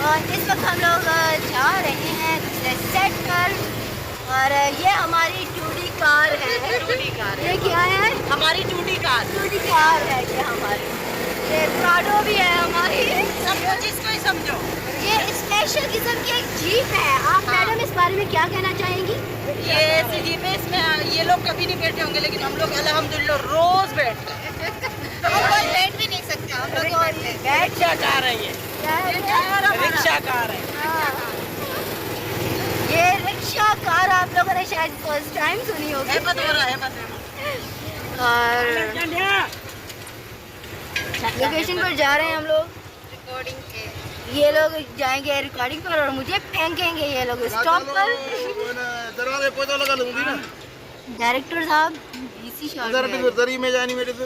और इस वक्त हम लोग जा रहे हैं सेट पर। और ये हमारी टूडी कार है। टूडी कार ये क्या है? हमारी टूडी कार। टूडी कार है ये हमारी। ये प्राडो भी है हमारी। सब कुछ इसको ही समझो। ये स्पेशल किस्म की एक जीप है। आप मैडम इस बारे में क्या कहना चाहेंगी? ये ऐसी जीप है, इसमें ये लोग कभी नहीं बैठे होंगे, लेकिन हम लोग अल्हम्दुलिल्लाह रोज बैठते हैं। हम कोई बैठ भी नहीं सकते, हम लोग बैठ रिक्शा कार है ये। रिक्शा कार है। ये रिक्शा कार आप लोगों ने शायद फर्स्ट टाइम सुनी होगी। हेमत हो रहा है, और लोकेशन पर जा रहे हैं हम लोग रिकॉर्डिंग के। ये लोग जाएंगे रिकॉर्डिंग पर और मुझे फेंकेंगे ये लोग स्टॉप पर। दरवाजे पोछा लगा लूंगी ना। डायरेक्टर साहब इसी शॉट में में जानी मेरे से